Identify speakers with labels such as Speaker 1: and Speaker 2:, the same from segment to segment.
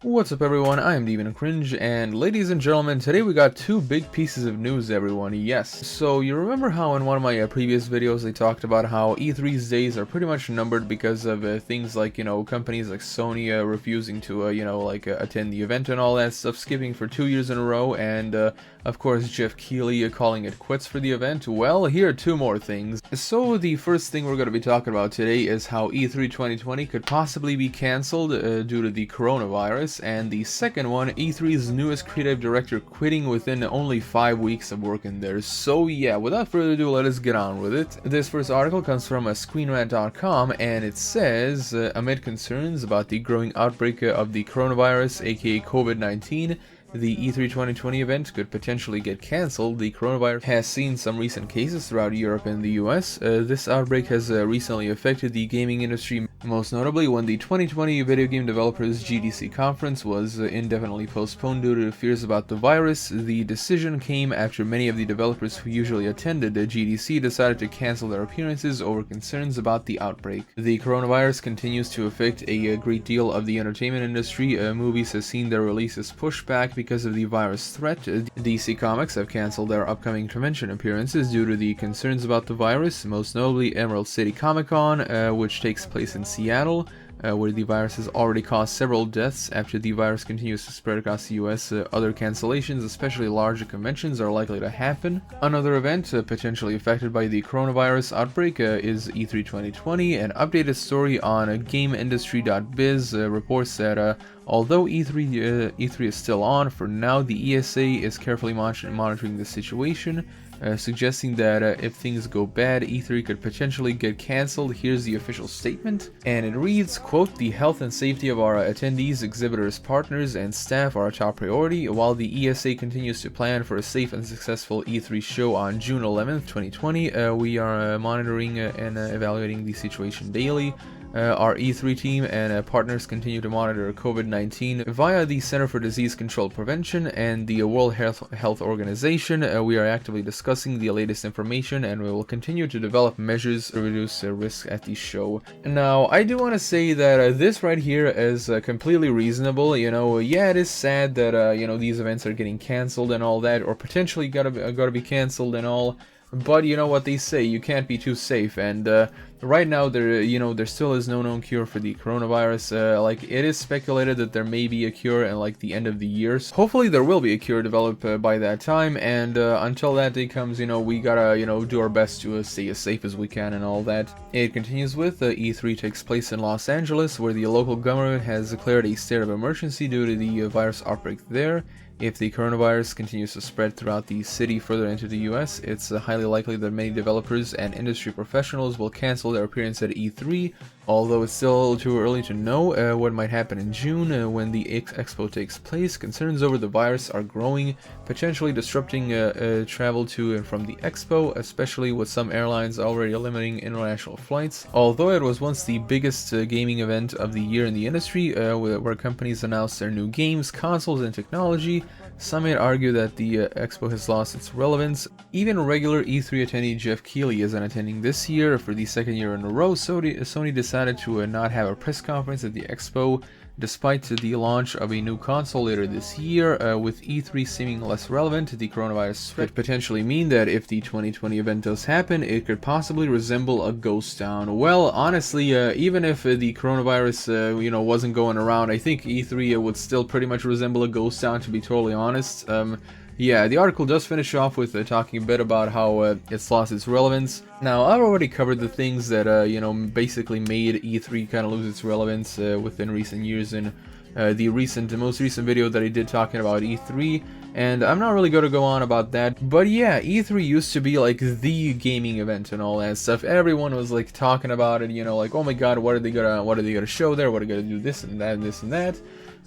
Speaker 1: What's up everyone, I am Demon Cringe, and ladies and gentlemen, today we got two big pieces of news everyone, yes. So you remember how in one of my previous videos I talked about how E3's days are pretty much numbered because of things like, companies like Sony refusing to, attend the event and all that stuff, skipping for 2 years in a row, and of course Jeff Keighley calling it quits for the event. Well, here are two more things. So the first thing we're going to be talking about today is how E3 2020 could possibly be cancelled due to the coronavirus. And the second one, E3's newest creative director quitting within only 5 weeks of working there. So yeah, without further ado, let us get on with it. This first article comes from screenrant.com, and it says, amid concerns about the growing outbreak of the coronavirus, aka COVID-19, the E3 2020 event could potentially get cancelled. The coronavirus has seen some recent cases throughout Europe and the US. This outbreak has recently affected the gaming industry, most notably when the 2020 Video Game Developers GDC conference was indefinitely postponed due to fears about the virus. The decision came after many of the developers who usually attended the GDC decided to cancel their appearances over concerns about the outbreak. The coronavirus continues to affect a great deal of the entertainment industry. Movies have seen their releases pushed back because of the virus threat. DC Comics have cancelled their upcoming convention appearances due to the concerns about the virus, most notably Emerald City Comic Con, which takes place in Seattle, where the virus has already caused several deaths. After the virus continues to spread across the US, other cancellations, especially larger conventions, are likely to happen. Another event potentially affected by the coronavirus outbreak is E3 2020. An updated story on GameIndustry.biz reports that although E3 is still on, for now the ESA is carefully monitoring the situation, suggesting that if things go bad, E3 could potentially get cancelled. Here's the official statement, and it reads, quote, "The health and safety of our attendees, exhibitors, partners, and staff are a top priority. While the ESA continues to plan for a safe and successful E3 show on June 11th, 2020, we are monitoring and evaluating the situation daily. Our E3 team and partners continue to monitor COVID-19 via the Center for Disease Control Prevention and the World Health Organization. We are actively discussing the latest information, and we will continue to develop measures to reduce risk at the show." Now, I do want to say that this right here is completely reasonable. Yeah, it is sad that these events are getting cancelled and all that, or potentially gotta be cancelled and all. But you know what they say, you can't be too safe, and right now there still is no known cure for the coronavirus. It is speculated that there may be a cure at the end of the year. So hopefully there will be a cure developed by that time, and until that day comes, we gotta do our best to stay as safe as we can and all that. It continues with E3 takes place in Los Angeles, where the local government has declared a state of emergency due to the virus outbreak there. If the coronavirus continues to spread throughout the city further into the US, it's highly likely that many developers and industry professionals will cancel their appearance at E3, although it's still too early to know what might happen in June when the expo takes place. Concerns over the virus are growing, potentially disrupting travel to and from the expo, especially with some airlines already limiting international flights. Although it was once the biggest gaming event of the year in the industry, where companies announced their new games, consoles, and technology, some may argue that the expo has lost its relevance. Even regular E3 attendee Jeff Keighley isn't attending this year. For the second year in a row, Sony decided to not have a press conference at the expo, despite the launch of a new console later this year. With E3 seeming less relevant, the coronavirus threat could potentially mean that if the 2020 event does happen, it could possibly resemble a ghost town. Well, honestly, even if the coronavirus, wasn't going around, I think E3 would still pretty much resemble a ghost town, to be totally honest. Yeah, the article does finish off with talking a bit about how it's lost its relevance. Now, I've already covered the things that, basically made E3 kind of lose its relevance within recent years in the most recent video that I did talking about E3, and I'm not really going to go on about that. But yeah, E3 used to be like the gaming event and all that stuff. Everyone was like talking about it, oh my god, what are they gonna show there? What are they gonna do this and that and this and that?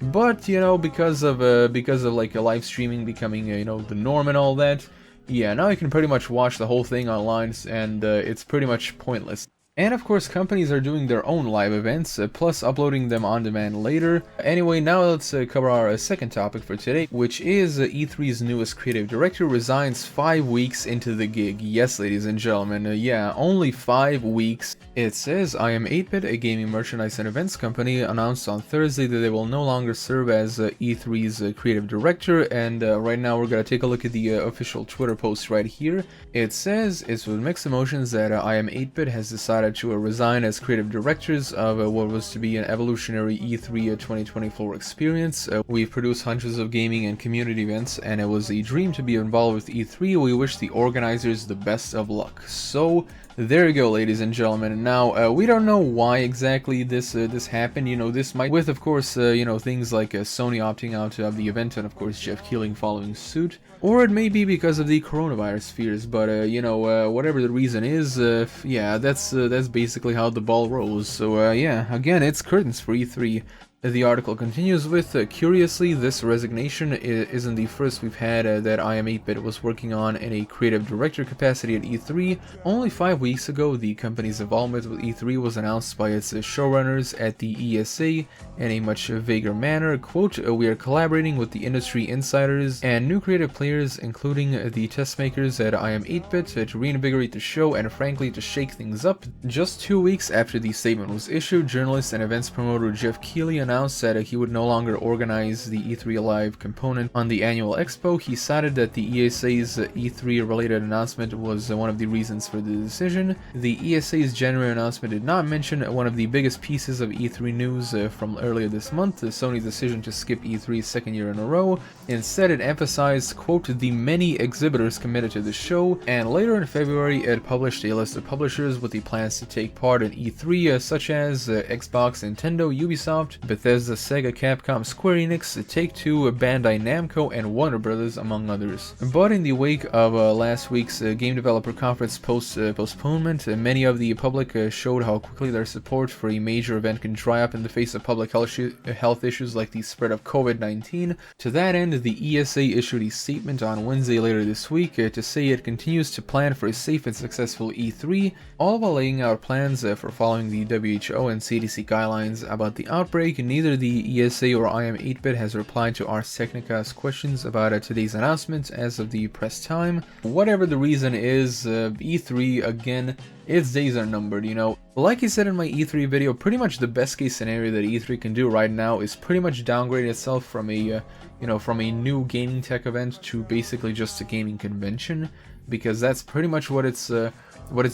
Speaker 1: But because of like live streaming becoming the norm and all that, yeah, now you can pretty much watch the whole thing online, and it's pretty much pointless. And of course, companies are doing their own live events, plus uploading them on demand later. Anyway, now let's cover our second topic for today, which is E3's newest creative director resigns 5 weeks into the gig. Yes, ladies and gentlemen, yeah, only 5 weeks. It says IM8bit, a gaming merchandise and events company, announced on Thursday that they will no longer serve as E3's creative director, and right now we're gonna take a look at the official Twitter post right here. It says it's with mixed emotions that IM8bit has decided to resign as creative directors of what was to be an evolutionary E3 2024 experience. We've produced hundreds of gaming and community events, and it was a dream to be involved with E3. We wish the organizers the best of luck. So there you go, ladies and gentlemen. Now, we don't know why exactly this happened. You know, this might, with of course, you know, things like Sony opting out of the event, and of course Jeff Keighley following suit, or it may be because of the coronavirus fears. But you know, whatever the reason is, yeah, that's basically how the ball rolls. So yeah, again, it's curtains for E3. The article continues with, curiously, this resignation isn't the first we've had that IM8bit was working on in a creative director capacity at E3. Only 5 weeks ago, the company's involvement with E3 was announced by its showrunners at the ESA in a much vaguer manner. Quote, "We are collaborating with the industry insiders and new creative players, including the test makers at IM8bit, to reinvigorate the show and frankly to shake things up." Just 2 weeks after the statement was issued, journalist and events promoter Jeff Keighley announced that he would no longer organize the E3 Live component on the annual expo. He cited that the ESA's E3 related announcement was one of the reasons for the decision. The ESA's January announcement did not mention one of the biggest pieces of E3 news from earlier this month, Sony's decision to skip E3's second year in a row. Instead, it emphasized, quote, "the many exhibitors committed to the show," and later in February it published a list of publishers with the plans to take part in E3, such as Xbox, Nintendo, Ubisoft, Bethesda, Sega, Capcom, Square Enix, Take-Two, Bandai Namco, and Warner Brothers, among others. But in the wake of last week's Game Developer Conference postponement, many of the public showed how quickly their support for a major event can dry up in the face of public health issues like the spread of COVID-19. To that end, the ESA issued a statement on Wednesday later this week to say it continues to plan for a safe and successful E3, all while laying out plans for following the WHO and CDC guidelines about the outbreak. Neither the ESA or IM8bit has replied to Ars Technica's questions about today's announcement as of the press time. Whatever the reason is, E3, again, its days are numbered, you know. Like I said in my E3 video, pretty much the best case scenario that E3 can do right now is pretty much downgrade itself from a, you know, from a new gaming tech event to basically just a gaming convention, because that's pretty much what it's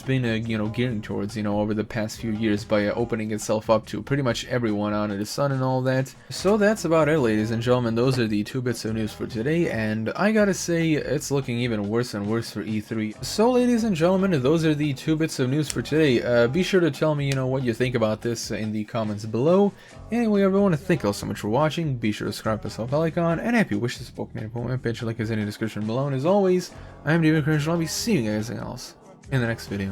Speaker 1: been, you know, gearing towards, you know, over the past few years by opening itself up to pretty much everyone under the sun and all that. So that's about it, ladies and gentlemen. Those are the 2 bits of news for today, and I gotta say, it's looking even worse and worse for E3. So, ladies and gentlemen, those are the 2 bits of news for today. Be sure to tell me, you know, what you think about this in the comments below. Anyway, everyone, thank you all so much for watching. Be sure to subscribe to the bell icon, and happy wishes, Pokemon my page, link is in the description below. And as always, I'm David Cringe, and I'll be seeing you guys else in the next video.